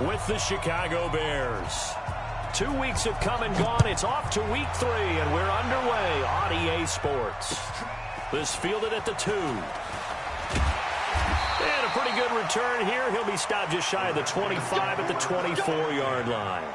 with the Chicago Bears. 2 weeks have come and gone. It's off to week 3, and we're underway on EA Sports. This fielded at the 2. And a pretty good return here. He'll be stopped just shy of the 25 at the 24-yard line.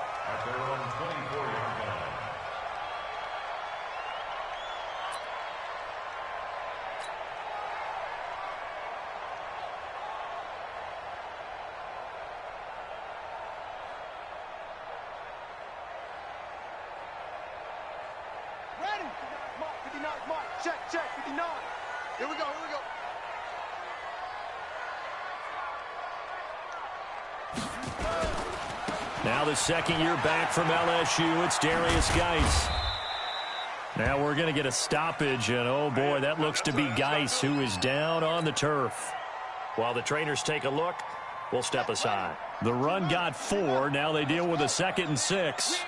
Check, 59. Here we go. Now the second year back from LSU, it's Darius Geis. Now we're going to get a stoppage, and oh boy, that looks to be Geis, who is down on the turf. While the trainers take a look, we'll step aside. The run got 4. Now they deal with a 2nd and 6.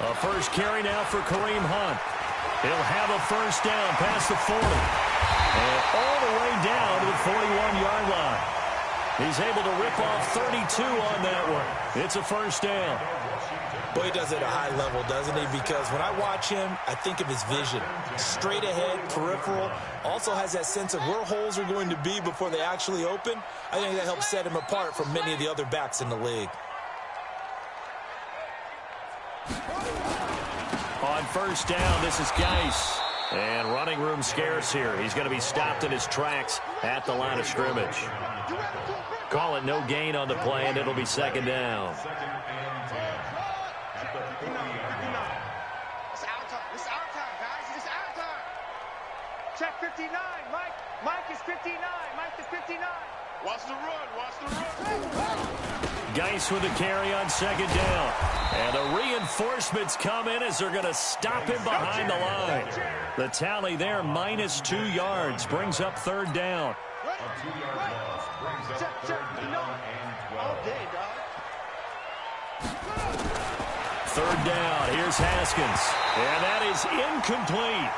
A first carry now for Kareem Hunt. He'll have a first down past the 40. And all the way down to the 41-yard line. He's able to rip off 32 on that one. It's a first down. Boy, he does it at a high level, doesn't he? Because when I watch him, I think of his vision. Straight ahead, peripheral. Also has that sense of where holes are going to be before they actually open. I think that helps set him apart from many of the other backs in the league. On first down, this is Geis. And running room scarce here. He's going to be stopped in his tracks at the line of scrimmage. Call it no gain on the play, and it'll be 2nd down. It's our time. It's our time, guys. It's our time. Check 59. Mike is 59. Mike is 59. Watch the run. Geis with a carry on 2nd down. And the reinforcements come in as they're going to stop him behind the line. The tally there, -2 yards, brings up 3rd down. Check. All day, dog. 3rd down. Here's Haskins. And that is incomplete.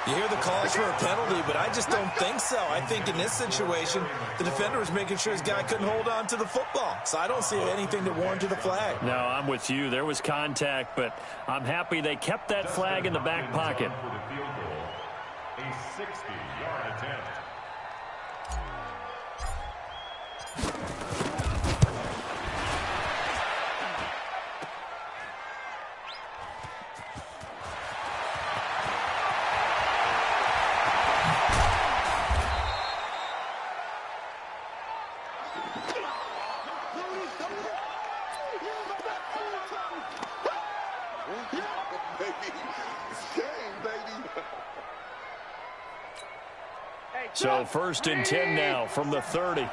You hear the calls for a penalty, but I just don't think so. I think in this situation, the defender was making sure his guy couldn't hold on to the football. So I don't see anything to warrant the flag. No, I'm with you. There was contact, but I'm happy they kept that flag in the back pocket. A 60-yard attempt. So 1st and 10 now from the 30.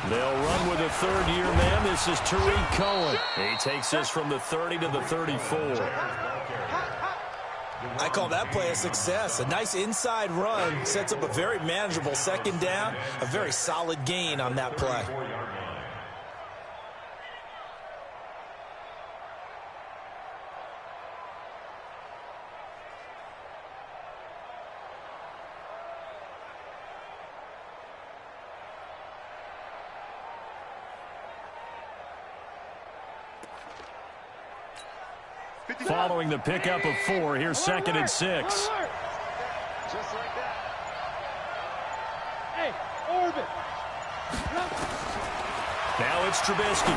They'll run with a 3rd-year man. This is Tariq Cohen. He takes this from the 30 to the 34. I call that play a success. A nice inside run sets up a very manageable 2nd down. A very solid gain on that play. Following the pickup of 4, here's 2nd and 6. Just like that. Hey, Orbit. Now it's Trubisky.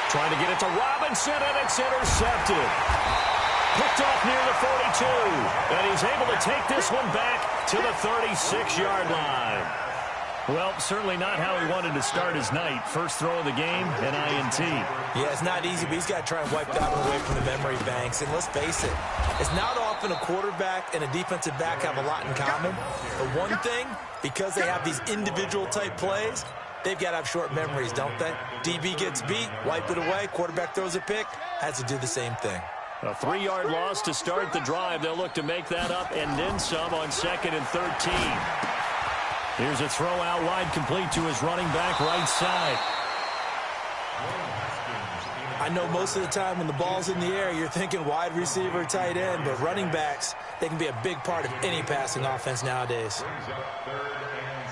Trying to get it to Robinson, and it's intercepted. Picked off near the 42. And he's able to take this one back to the 36-yard line. Well, certainly not how he wanted to start his night. First throw of the game, an INT. Yeah, it's not easy, but he's got to try and wipe that one away from the memory banks. And let's face it, it's not often a quarterback and a defensive back have a lot in common. But one thing, because they have these individual type plays, they've got to have short memories, don't they? DB gets beat, wipe it away, quarterback throws a pick, has to do the same thing. A 3-yard loss to start the drive. They'll look to make that up and then some on 2nd and 13. Here's a throw out wide, complete to his running back right side. I know most of the time when the ball's in the air, you're thinking wide receiver, tight end, but running backs, they can be a big part of any passing offense nowadays. Brings up 3rd and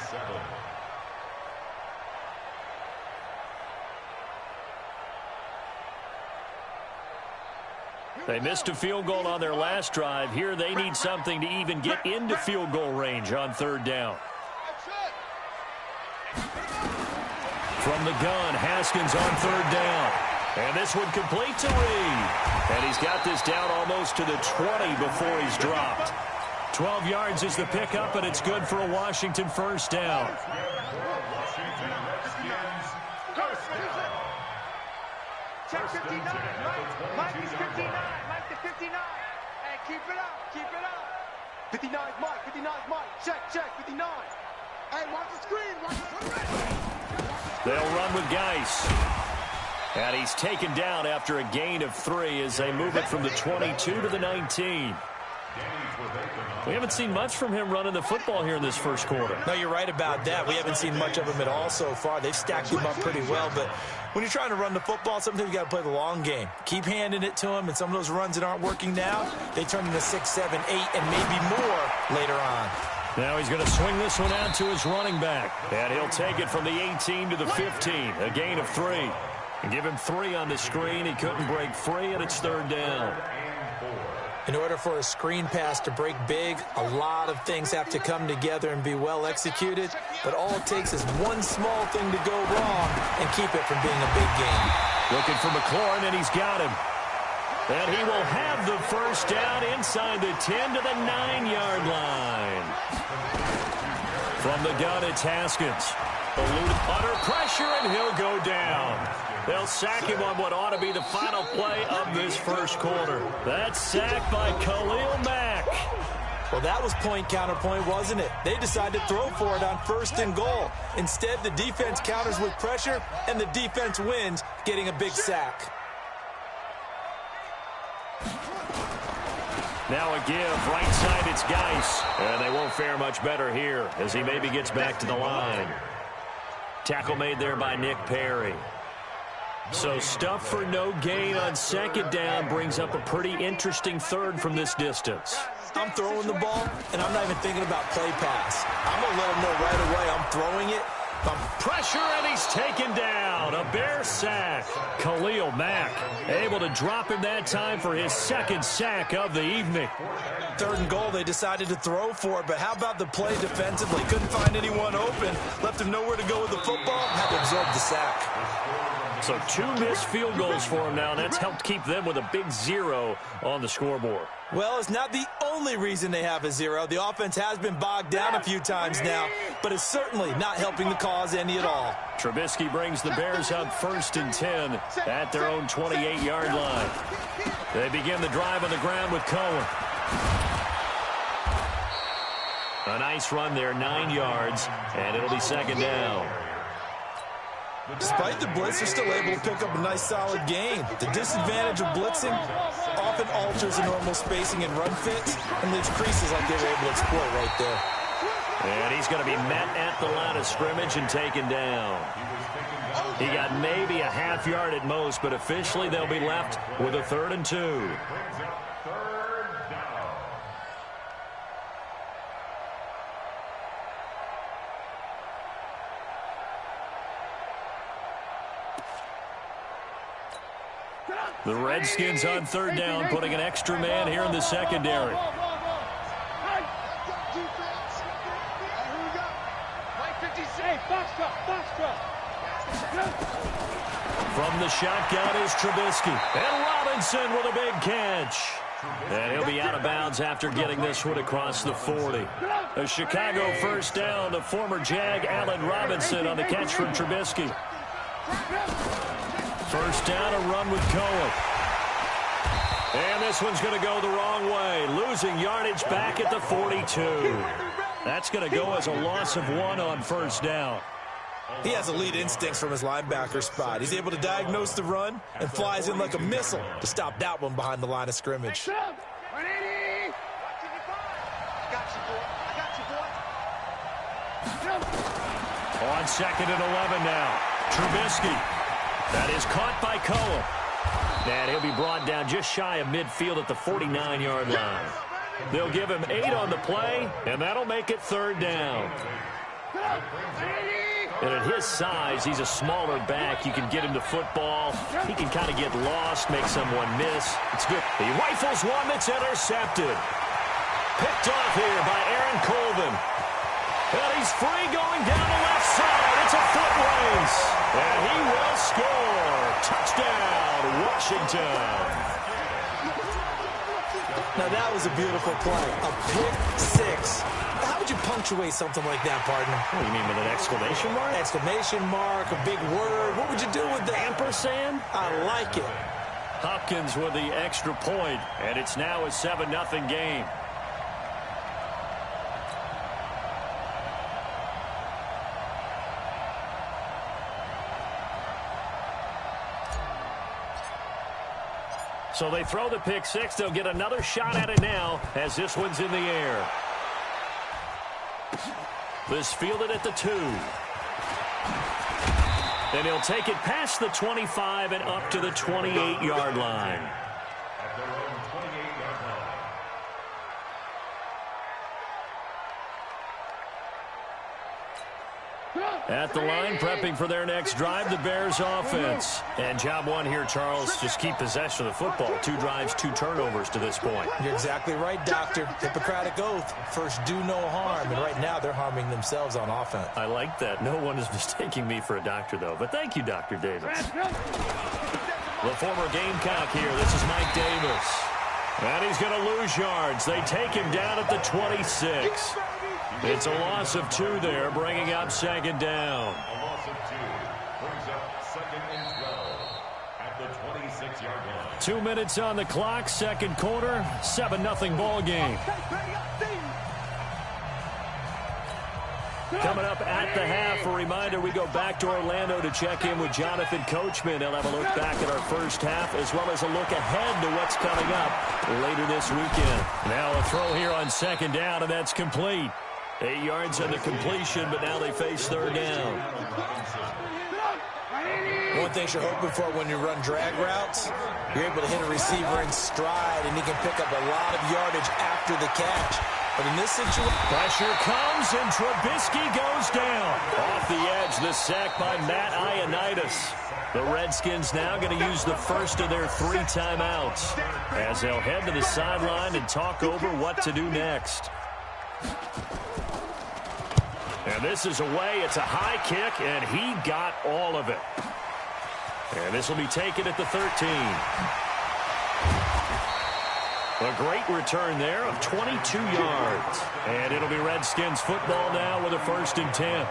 7. They missed a field goal on their last drive. Here they need something to even get into field goal range on 3rd down. From the gun, Haskins on 3rd down. And this one complete to Reed. And he's got this down almost to the 20 before he's dropped. 12 yards is the pickup, and it's good for a Washington 1st down. Check 59, Mike is 59, Mike to 59. Hey, keep it up, keep it up. 59 Mike, 59 Mike, check, 59. Hey, watch the screen, watch the screen. They'll run with Geis. And he's taken down after a gain of 3 as they move it from the 22 to the 19. We haven't seen much from him running the football here in this first quarter. No, you're right about that. We haven't seen much of him at all so far. They've stacked him up pretty well, but when you're trying to run the football, sometimes you got to play the long game. Keep handing it to him, and some of those runs that aren't working now, they turn into 6, 7, 8, and maybe more later on. Now he's going to swing this one out to his running back, and he'll take it from the 18 to the 15, a gain of 3. And give him 3 on the screen. He couldn't break free, and it's 3rd down. In order for a screen pass to break big, a lot of things have to come together and be well executed. But all it takes is one small thing to go wrong and keep it from being a big game. Looking for McLaurin, and he's got him. And he will have the 1st down inside the 10 to the 9-yard line. From the gun, it's Haskins. Under pressure, and he'll go down. They'll sack him on what ought to be the final play of this first quarter. That's sacked by Khalil Mack. Well, that was point counterpoint, wasn't it? They decided to throw for it on 1st and goal. Instead, the defense counters with pressure, and the defense wins, getting a big sack. Now a give, right side, it's Geis. And they won't fare much better here as he maybe gets back to the line. Tackle made there by Nick Perry. So stuff for no gain on 2nd down brings up a pretty interesting 3rd from this distance. I'm throwing the ball, and I'm not even thinking about play pass. I'm going to let him know right away I'm throwing it. Pressure, and he's taken down. A Bear sack. Khalil Mack able to drop him that time for his 2nd sack of the evening. 3rd and goal, they decided to throw for it, but how about the play defensively? Couldn't find anyone open, left him nowhere to go with the football, had to absorb the sack. So 2 missed field goals for him now, and that's helped keep them with a big 0 on the scoreboard. Well, it's not the only reason they have a 0. The offense has been bogged down a few times now, but it's certainly not helping the cause any at all. Trubisky brings the Bears up 1st and 10 at their own 28-yard line. They begin the drive on the ground with Cohen. A nice run there, 9 yards, and it'll be 2nd down. Despite the blitz, they're still able to pick up a nice, solid gain. The disadvantage of blitzing often alters the normal spacing and run fits and leaves creases like they were able to exploit right there. And he's going to be met at the line of scrimmage and taken down. He got maybe a half yard at most, but officially they'll be left with a 3rd and 2. The Redskins on 3rd down, putting an extra man here in the secondary. From the shotgun is Trubisky. And Robinson with a big catch. And he'll be out of bounds after getting this one across the 40. A Chicago 1st down to former Jag Allen Robinson on the catch from Trubisky. 1st down, a run with Cohen. And this one's going to go the wrong way, losing yardage back at the 42. That's going to go as a loss of 1 on 1st down. He has elite instincts from his linebacker spot. He's able to diagnose the run and flies in like a missile to stop that one behind the line of scrimmage. On 2nd and 11 now. Trubisky. That is caught by Cohen. And he'll be brought down just shy of midfield at the 49-yard line. They'll give him 8 on the play, and that'll make it 3rd down. And at his size, he's a smaller back. You can get him to football. He can kind of get lost, make someone miss. It's good. He rifles one that's intercepted. Picked off here by Aaron Colvin. And he's free going down the left side. It's a foot race. And he will score. Touchdown, Washington. Now, that was a beautiful play. A pick six. How would you punctuate something like that, partner? What do you mean, with an exclamation mark? Exclamation mark, a big word. What would you do with that? Ampersand? I like it. Hopkins with the extra point, and it's now a 7-0 game. So they throw the pick six. They'll get another shot at it now as this one's in the air. This fielded at the 2. Then he'll take it past the 25 and up to the 28-yard line. At their own 28-yard line. At the line, prepping for their next drive, the Bears offense. And job one here, Charles, just keep possession of the football. 2 drives, 2 turnovers to this point. You're exactly right, Doctor. Hippocratic oath. First, do no harm. And right now, they're harming themselves on offense. I like that. No one is mistaking me for a doctor, though. But thank you, Dr. Davis. The former Gamecock here. This is Mike Davis. And he's going to lose yards. They take him down at the 26. It's a loss of 2 there, bringing up 2nd down. A loss of 2 brings up 2nd and 12 at the 26-yard line. 2 minutes on the clock, 2nd quarter, 7-0 ball game. Coming up at the half, a reminder, we go back to Orlando to check in with Jonathan Coachman. He'll have a look back at our first half, as well as a look ahead to what's coming up later this weekend. Now a throw here on 2nd down, and that's complete. 8 yards on the completion, but now they face 3rd down. One thing you're hoping for when you run drag routes, you're able to hit a receiver in stride, and he can pick up a lot of yardage after the catch. But in this situation, pressure comes, and Trubisky goes down. Off the edge, the sack by Matt Ioannidis. The Redskins now going to use the first of their 3 timeouts as they'll head to the sideline and talk over what to do next. And this is away. It's a high kick, and he got all of it. And this will be taken at the 13. A great return there of 22 yards. And it'll be Redskins football now with a 1st and 10.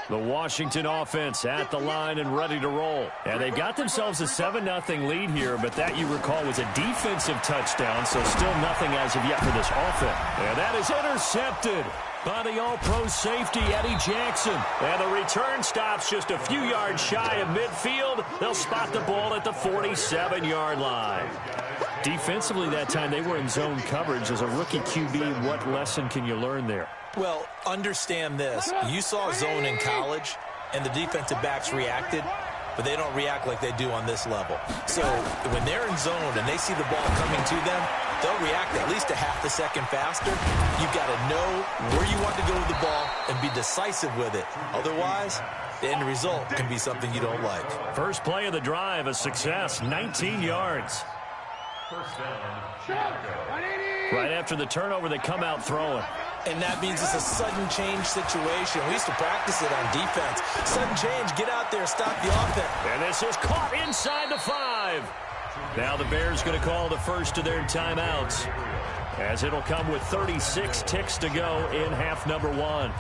The Washington offense at the line and ready to roll. And they've got themselves a 7-0 lead here, but that, you recall, was a defensive touchdown, so still nothing as of yet for this offense. And that is intercepted by the all-pro safety, Eddie Jackson. And the return stops just a few yards shy of midfield. They'll spot the ball at the 47-yard line. Defensively that time, they were in zone coverage. As a rookie QB, what lesson can you learn there? well, understand this. You saw zone in college, and the defensive backs reacted, but they don't react like they do on this level. So when they're in zone and they see the ball coming to them, they'll react at least a half a second faster. You've got to know where you want to go with the ball and be decisive with it. Otherwise, the end result can be something you don't like. First play of the drive, a success, 19 yards. First down, Chicago. Right after the turnover, they come out throwing. And that means it's a sudden change situation. We used to practice it on defense. Sudden change, get out there, stop the offense. And this is caught inside the 5. Now the Bears going to call the first of their timeouts, as it'll come with 36 ticks to go in half number 1.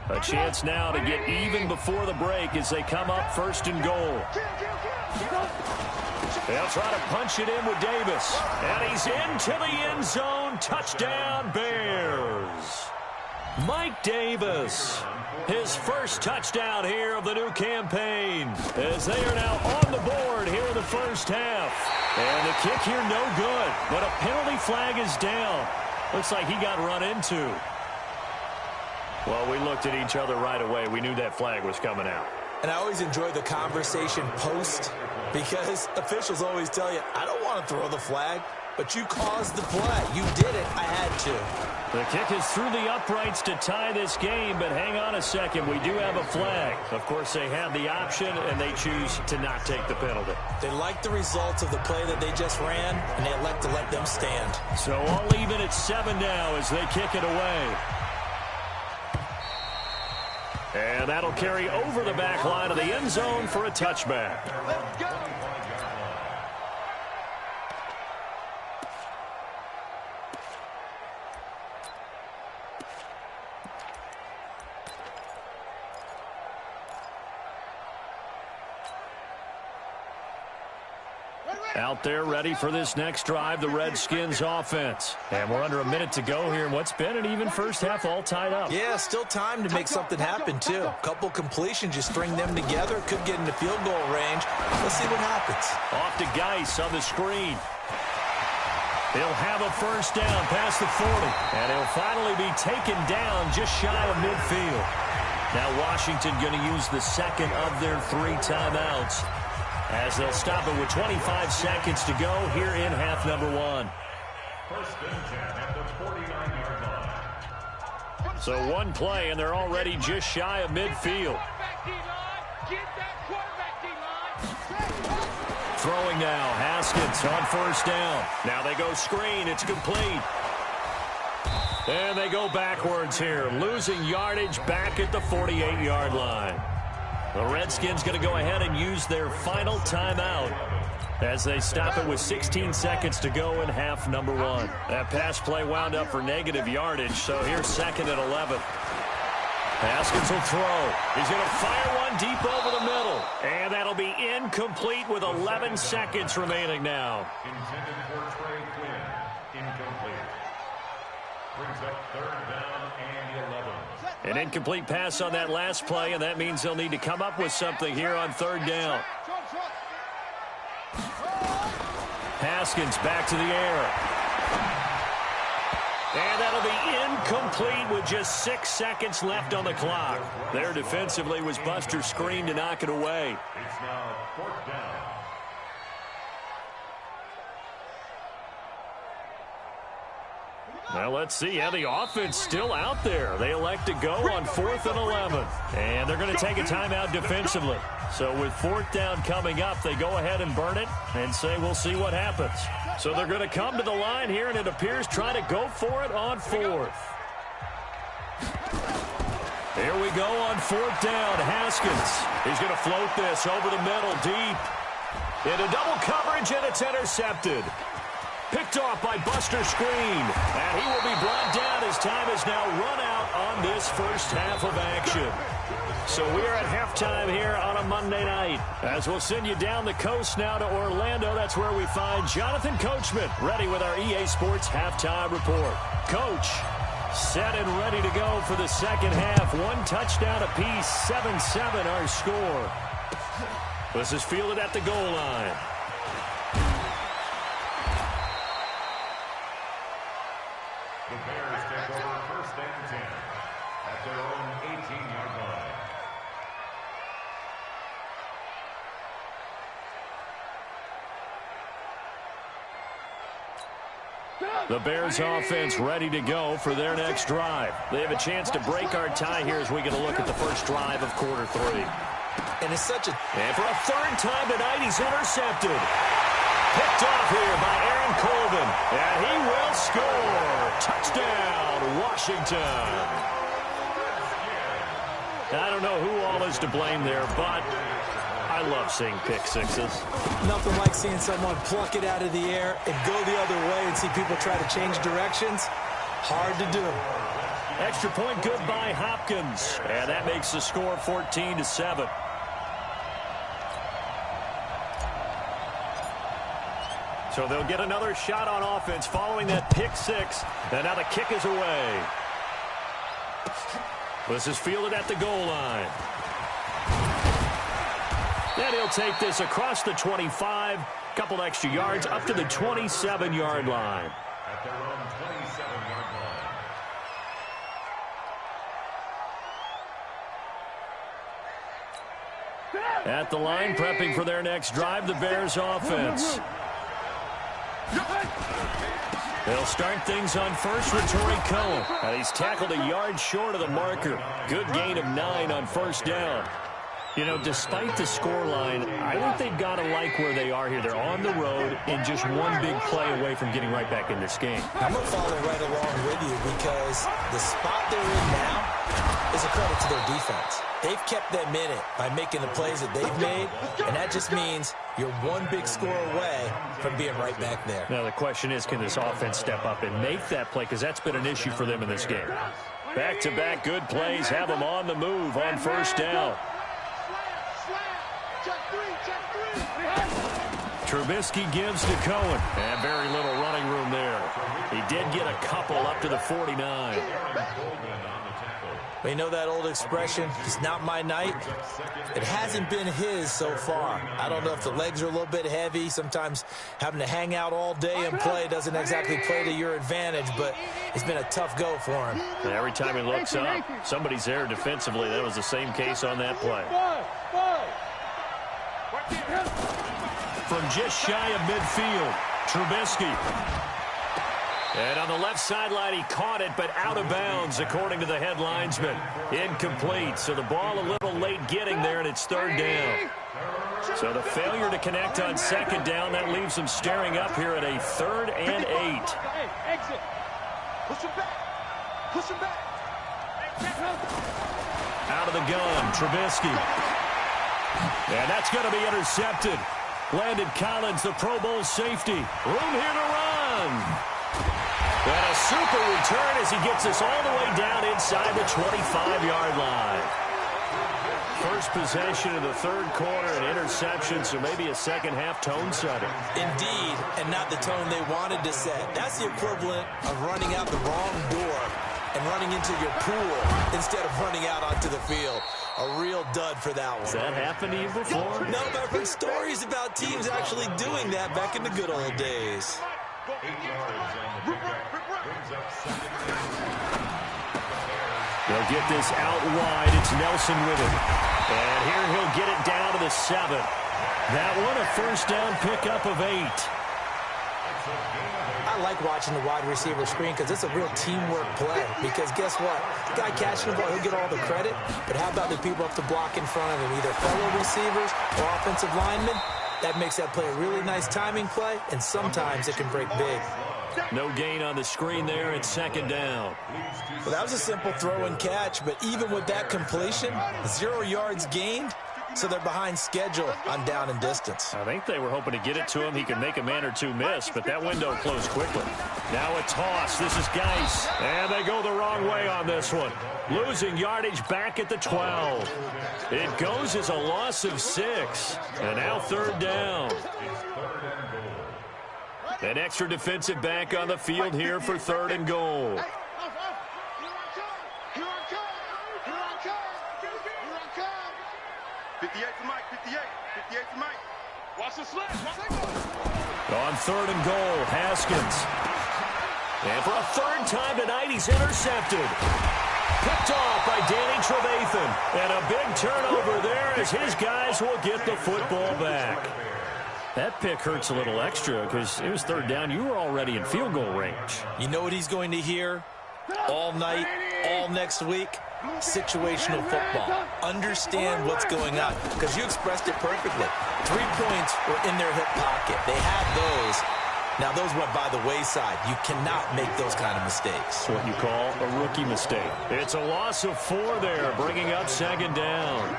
A chance now to get even before the break as they come up first and goal. They'll try to punch it in with Davis. And he's into the end zone. Touchdown, Bears. Mike Davis, his first touchdown here of the new campaign, as they are now on the board here in the first half. And the kick here no good, but a penalty flag is down. Looks like he got run into. Well, we looked at each other right away. We knew that flag was coming out. And I always enjoy the conversation post, because officials always tell you, I don't want to throw the flag, but you caused the play. You did it. I had to. The kick is through the uprights to tie this game, but hang on a second. We do have a flag. Of course, they have the option, and they choose to not take the penalty. They like the results of the play that they just ran, and they elect to let them stand. So all even at 7 now as they kick it away. And that'll carry over the back line of the end zone for a touchback. Let's go. Out there ready for this next drive, the Redskins offense. And we're under a minute to go here in what's been an even first half, all tied up. Yeah, still time to make something happen, too. Couple completions, you string them together, could get into field goal range. Let's see what happens. Off to Geis on the screen. He'll have a first down past the 40. And he'll finally be taken down just shy of midfield. Now Washington going to use the second of their 3 timeouts, as they'll stop it with 25 seconds to go here in half number 1. First and 10 at the 49-yard line. So one play, and they're already just shy of midfield. Throwing now, Haskins on first down. Now they go screen, it's complete. And they go backwards here, losing yardage back at the 48-yard line. The Redskins going to go ahead and use their final timeout as they stop it with 16 seconds to go in half number 1. That pass play wound up for negative yardage, so here's second and 11. Haskins will throw. He's going to fire one deep over the middle, and that'll be incomplete with 11 seconds remaining now. Intended for Trey Quinn. Incomplete. Brings up third down and 11. An incomplete pass on that last play, and that means they'll need to come up with something here on third down. Haskins back to the air. And that'll be incomplete with just 6 seconds left on the clock. There defensively was Buster's screen to knock it away. It's now fourth down. Well, let's see. Yeah, the offense still out there. They elect to go on 4th and 11. And they're going to take a timeout defensively. So with 4th down coming up, they go ahead and burn it and say we'll see what happens. So they're going to come to the line here, and it appears trying to go for it on 4th. Here we go on 4th down. Haskins. He's going to float this over the middle deep. Into double coverage, and it's intercepted. Picked off by Buster Screen. And he will be brought down as time is now run out on this first half of action. So we are at halftime here on a Monday night. As we'll send you down the coast now to Orlando, that's where we find Jonathan Coachman ready with our EA Sports halftime report. Coach, set and ready to go for the second half. 1 touchdown apiece, 7-7 our score. This is fielded at the goal line. The Bears take over first and 10 at their own 18-yard line. The Bears offense ready to go for their next drive. They have a chance to break our tie here as we get a look at the first drive of quarter 3. And it's such a... And for a 3rd time tonight, he's intercepted. Picked off here by Aaron Colvin. And he will score. Touchdown, Washington. I don't know who all is to blame there, but I love seeing pick sixes. Nothing like seeing someone pluck it out of the air and go the other way and see people try to change directions. Hard to do. Extra point good by Hopkins. And that makes the score 14-7. So they'll get another shot on offense following that pick 6. And now the kick is away. This is fielded at the goal line. And he'll take this across the 25, couple extra yards, up to the 27-yard line. At their own 27-yard line. At the line, prepping for their next drive, the Bears offense. They'll start things on first with Torrey Cohen. He's tackled a yard short of the marker. Good gain of 9 on first down. You know, despite the scoreline, I think they've got to like where they are here. They're on the road and just one big play away from getting right back in this game. I'm going to follow right along with you because the spot they're in now is a credit to their defense. They've kept them in it by making the plays that they've made, and that just means you're one big score away from being right back there. Now, the question is, can this offense step up and make that play? Because that's been an issue for them in this game. Back-to-back good plays have them on the move on first down. Trubisky gives to Cohen. And very little running room there. He did get a couple up to the 49. We know that old expression, it's not my night. It hasn't been his so far. I don't know if the legs are a little bit heavy. Sometimes having to hang out all day and play doesn't exactly play to your advantage, but it's been a tough go for him. And every time he looks up, somebody's there defensively. That was the same case on that play. From just shy of midfield, Trubisky. And on the left sideline, he caught it, but out of bounds, according to the head linesman. Incomplete, so the ball a little late getting there, and it's third down. So the failure to connect on second down, that leaves them staring up here at a 3rd and 8. Exit. Push him back. Push him back. Out of the gun, Trubisky. And that's going to be intercepted. Landon Collins, the Pro Bowl safety. Room here to run. And a super return as he gets us all the way down inside the 25-yard line. First possession of the third quarter, an interception, so maybe a second-half tone setter. Indeed, and not the tone they wanted to set. That's the equivalent of running out the wrong door and running into your pool instead of running out onto the field. A real dud for that one. Has that happened to you before? No, but I've heard stories about teams actually doing that back in the good old days. 8 yards on the pickup. Brings up second down. They'll get this out wide. It's Nelson with it. And here he'll get it down to the 7. That one, a first down pickup of 8. I like watching the wide receiver screen because it's a real teamwork play. Because guess what? The guy catching the ball, he'll get all the credit. But how about the people up the block in front of him, either fellow receivers or offensive linemen? That makes that play a really nice timing play, and sometimes it can break big. No gain on the screen there. It's second down. Well, that was a simple throw and catch, but even with that completion, 0 yards gained, so they're behind schedule on down and distance. I think they were hoping to get it to him. He could make a man or two miss, but that window closed quickly. Now a toss. This is Geis. And they go the wrong way on this one. Losing yardage back at the 12. It goes as a loss of 6. And now third down. An extra defensive back on the field here for 3rd and goal. 58 to Mike, 58. 58 to Mike. Watch the slip. On 3rd and goal, Haskins. And for a 3rd time tonight, he's intercepted. Picked off by Danny Trevathan. And a big turnover there as his guys will get the football back. That pick hurts a little extra because it was 3rd down. You were already in field goal range. You know what he's going to hear all night, all next week? Situational football. Understand what's going on, because you expressed it perfectly. 3 points were in their hip pocket. They had those. Now, those went by the wayside. You cannot make those kind of mistakes. What you call a rookie mistake. It's a loss of 4 there, bringing up second down.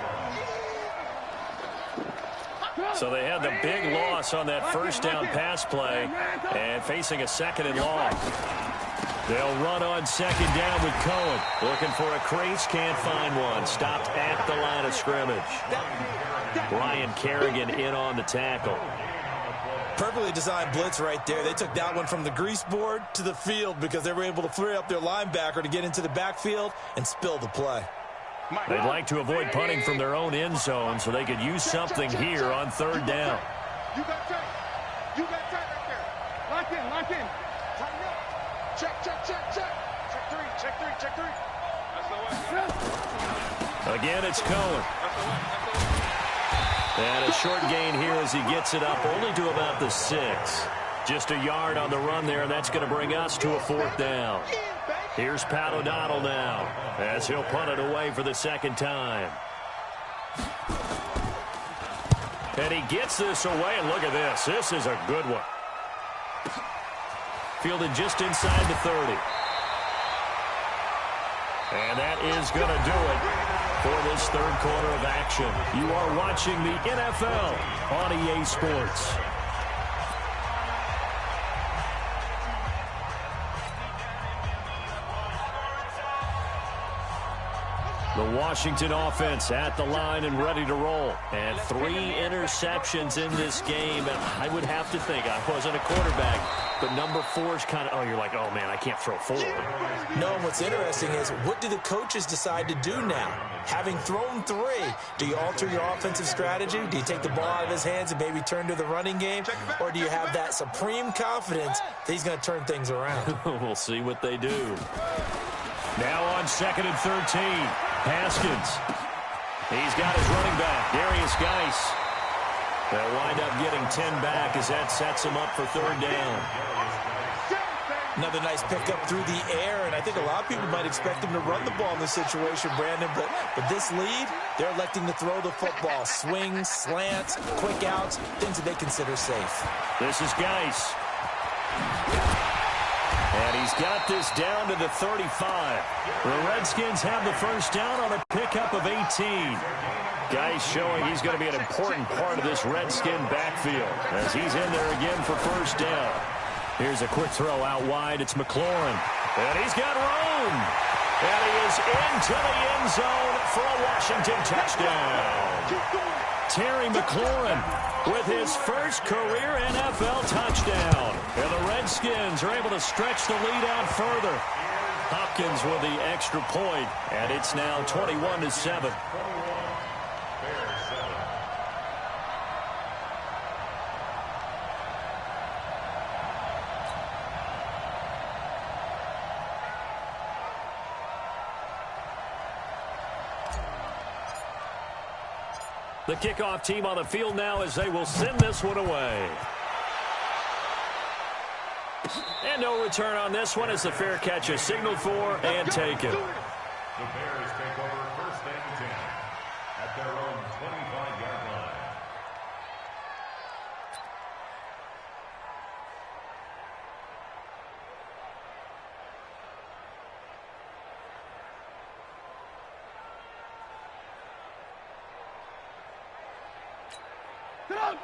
So they had the big loss on that first down pass play and facing a 2nd and long. They'll run on second down with Cohen. Looking for a crease, can't find one. Stopped at the line of scrimmage. Brian Kerrigan in on the tackle. Perfectly designed blitz right there. They took that one from the grease board to the field because they were able to free up their linebacker to get into the backfield and spill the play. They'd like to avoid punting from their own end zone so they could use something here on third down. You got tight. You got tight right there. Lock in, lock in. Tighten up. Check, check, check, check. Check three, check three, check three. That's the way. Again, it's Cohen. And a short gain here as he gets it up only to about the 6. Just a yard on the run there, and that's going to bring us to a fourth down. Here's Pat O'Donnell now as he'll punt it away for the second time. And he gets this away, and look at this. This is a good one. Fielded just inside the 30. And that is going to do it for this third quarter of action. You are watching the NFL on EA Sports. The Washington offense at the line and ready to roll. And 3 interceptions in this game. And I would have to think, I wasn't a quarterback, but number 4 is kind of, oh, you're like, oh, man, I can't throw 4. No, what's interesting is what do the coaches decide to do now? Having thrown 3, do you alter your offensive strategy? Do you take the ball out of his hands and maybe turn to the running game? Or do you have that supreme confidence that he's going to turn things around? We'll see what they do. Now on 2nd and 13. Haskins. He's got his running back, Darius Geis. They'll wind up getting 10 back as that sets him up for third down. Another nice pickup through the air, and I think a lot of people might expect him to run the ball in this situation, Brandon, but with this lead, they're electing to throw the football. Swings, slants, quick outs, things that they consider safe. This is Geis. And he's got this down to the 35. The Redskins have the first down on a pickup of 18. Geis showing he's going to be an important part of this Redskin backfield as he's in there again for first down. Here's a quick throw out wide. It's McLaurin. And he's got room. And he is into the end zone for a Washington touchdown. Terry McLaurin with his first career NFL touchdown. And the Redskins are able to stretch the lead out further. Hopkins with the extra point, and it's now 21-7. The kickoff team on the field now as they will send this one away. And no return on this one as the fair catch is signaled for and taken. The Bears take over first and 10 at their own 25-yard line.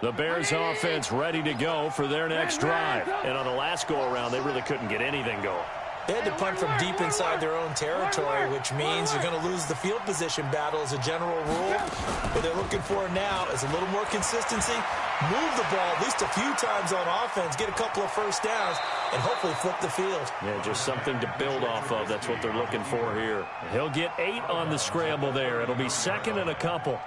The Bears offense ready to go for their next drive. And on the last go-around, they really couldn't get anything going. They had to punt from deep inside their own territory, which means you're going to lose the field position battle as a general rule. What they're looking for now is a little more consistency, move the ball at least a few times on offense, get a couple of first downs, and hopefully flip the field. Yeah, just something to build off of. That's what they're looking for here. He'll get 8 on the scramble there. It'll be 2nd and a couple.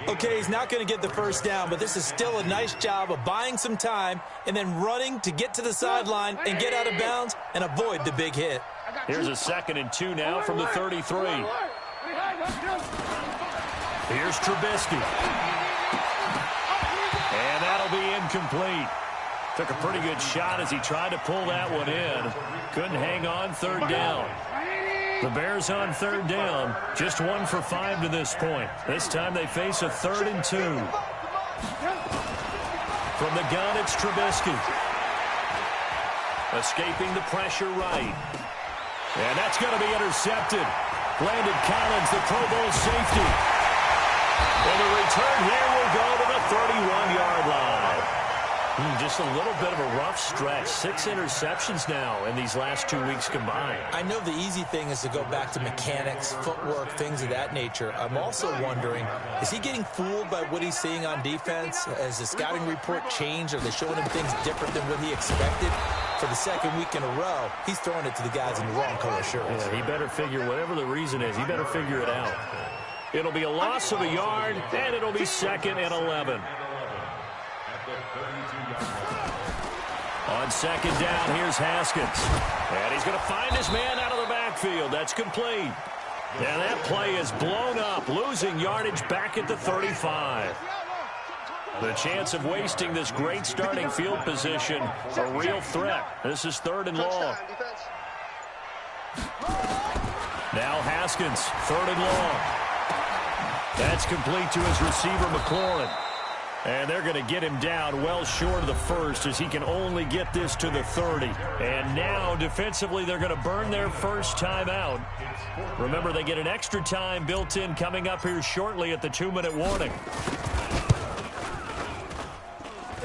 Okay, he's not going to get the first down, but this is still a nice job of buying some time and then running to get to the sideline and get out of bounds and avoid the big hit. Here's a 2nd and 2 now from the 33. Here's Trubisky. And that'll be incomplete. Took a pretty good shot as he tried to pull that one in. Couldn't hang on third down. The Bears on third down, just 1 for 5 to this point. This time they face a 3rd and 2. From the gun, it's Trubisky. Escaping the pressure right. And that's going to be intercepted. Landon Collins, the Pro Bowl safety. And the return here will go to the 31-yard line. Just a little bit of a rough stretch. 6 interceptions now in these last 2 weeks combined. I know the easy thing is to go back to mechanics, footwork, things of that nature. I'm also wondering, is he getting fooled by what he's seeing on defense? Has the scouting report changed? Are they showing him things different than what he expected? For the second week in a row, he's throwing it to the guys in the wrong color shirts. Yeah, he better figure, whatever the reason is, he better figure it out. It'll be a loss of a yard, and it'll be 2nd and 11. On 2nd down, here's Haskins. And he's going to find his man out of the backfield. That's complete. And that play is blown up, losing yardage back at the 35. The chance of wasting this great starting field position, a real threat. This is 3rd and long. Now Haskins, 3rd and long. That's complete to his receiver, McLaurin. And they're going to get him down well short of the 1st as he can only get this to the 30. And now, defensively, they're going to burn their first time out. Remember, they get an extra time built in coming up here shortly at the 2-minute warning.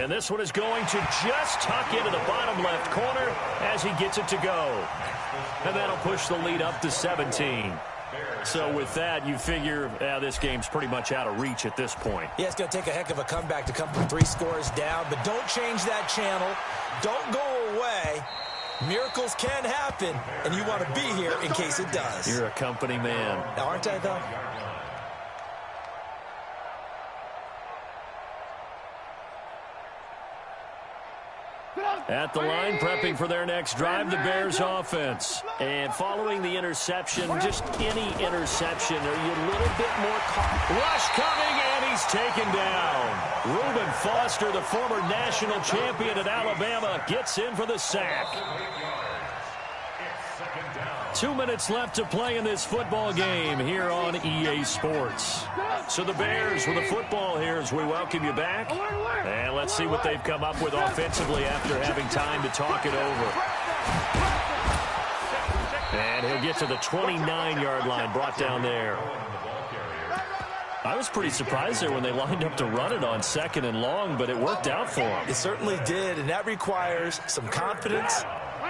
And this one is going to just tuck into the bottom left corner as he gets it to go. And that'll push the lead up to 17. So with that, you figure this game's pretty much out of reach at this point. Yeah, it's going to take a heck of a comeback to come from 3 scores down, but don't change that channel. Don't go away. Miracles can happen, and you want to be here in case it does. You're a company man. Aren't I, though? At the line, prepping for their next drive, the Bears offense. And following the interception, just any interception, are you a little bit more rush coming, and he's taken down. Reuben Foster, the former national champion at Alabama, gets in for the sack. 2 minutes left to play in this football game here on EA Sports. So the Bears with the football here as we welcome you back. And let's see what they've come up with offensively after having time to talk it over. And he'll get to the 29-yard line, brought down there. I was pretty surprised there when they lined up to run it on 2nd and long, but it worked out for them. It certainly did, and that requires some confidence,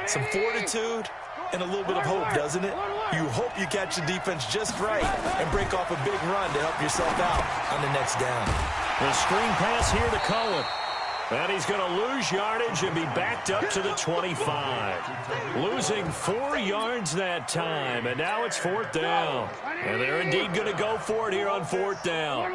some fortitude, and a little bit of hope, doesn't it? You hope you catch the defense just right and break off a big run to help yourself out on the next down. The screen pass here to Cohen. And he's going to lose yardage and be backed up to the 25. Losing 4 yards that time, and now it's 4th down. And they're indeed going to go for it here on 4th down.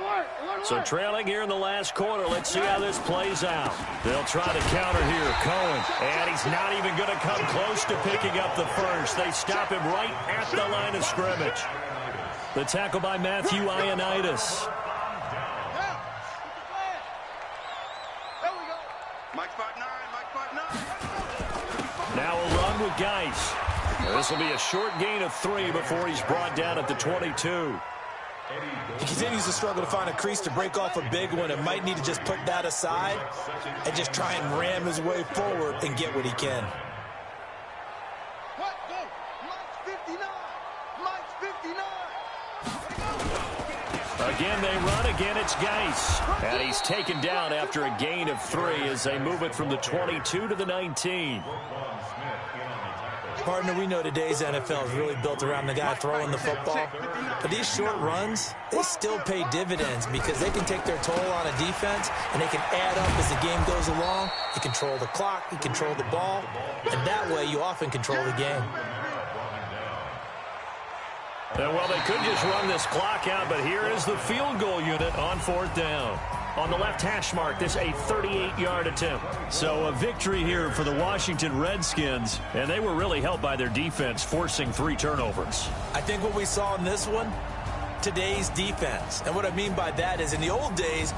So trailing here in the last quarter, let's see how this plays out. They'll try to counter here, Cohen. And he's not even going to come close to picking up the first. They stop him right at the line of scrimmage. The tackle by Matthew Ioannidis. Now a run with Geis. This will be a short gain of 3 before he's brought down at the 22. He continues to struggle to find a crease to break off a big one and might need to just put that aside and just try and ram his way forward and get what he can. Again, they run. Again, it's Geis. And he's taken down after a gain of 3 as they move it from the 22 to the 19. Partner, we know today's NFL is really built around the guy throwing the football. But these short runs, they still pay dividends because they can take their toll on a defense and they can add up as the game goes along. You control the clock, you control the ball, and that way you often control the game. And well, they could just run this clock out, but here is the field goal unit on 4th down. On the left hash mark, this a 38-yard attempt. So a victory here for the Washington Redskins, and they were really helped by their defense, forcing 3 turnovers. I think what we saw in this one, today's defense. And what I mean by that is in the old days,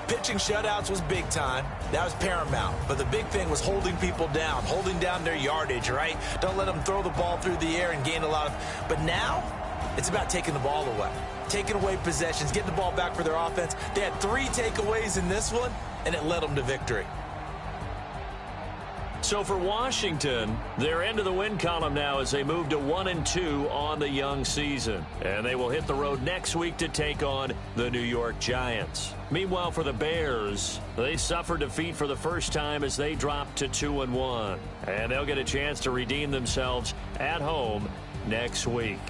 pitching shutouts was big time. That was paramount. But the big thing was holding people down, holding down their yardage, right? Don't let them throw the ball through the air and gain a lot of... But now, it's about taking the ball away. Taking away possessions, getting the ball back for their offense. They had 3 takeaways in this one, and it led them to victory. So So for Washington, they're into the win column now as they move to 1-2 on the young season. And they will hit the road next week to take on the New York Giants. Meanwhile, for the Bears, they suffered defeat for the first time as they dropped to 2-1. And they'll get a chance to redeem themselves at home next week.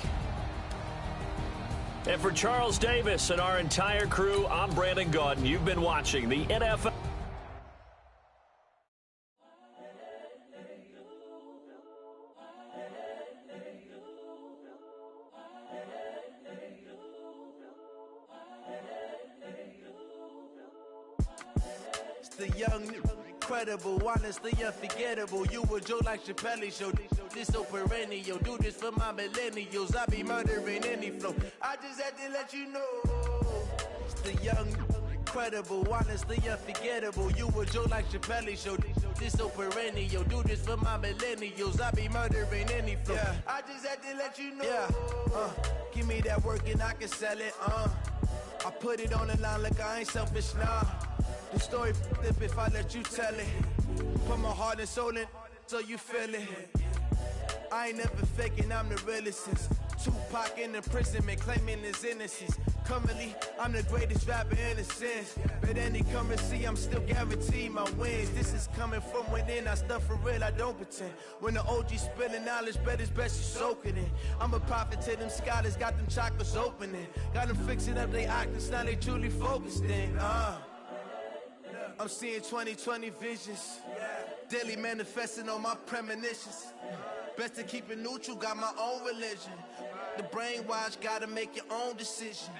And for Charles Davis and our entire crew, I'm Brandon Gaudin. You've been watching the NFL. The young, incredible, honestly unforgettable. You a Joe like Chappelle show. This so perennial. Do this for my millennials. I be murdering any flow. I just had to let you know. It's the young, incredible, honestly unforgettable. You a Joe like Chappelle show. This so perennial. Do this for my millennials. I be murdering any flow. Yeah. I just had to let you know. Yeah. Give me that work and I can sell it. I put it on the line like I ain't selfish, nah. The story flip if I let you tell it. Put my heart and soul in so you feel it. I ain't never faking, I'm the realest since Tupac in imprisonment, claiming his innocence. Currently, I'm the greatest rapper in a sense. But any currency, I'm still guaranteed my wins. This is coming from within, I stuff for real, I don't pretend. When the OG spilling knowledge, bet it's best you soak it in. I'm a prophet to them scholars, got them chakras opening. Got them fixing up they octaves, now they truly focused in. I'm seeing 2020 visions. Daily manifesting on my premonitions. Best to keep it neutral, got my own religion. The brainwash, gotta make your own decision.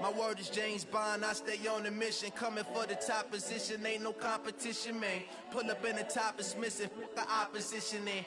My word is James Bond, I stay on the mission. Coming for the top position, ain't no competition, man. Pull up in the top, it's missing, the opposition in.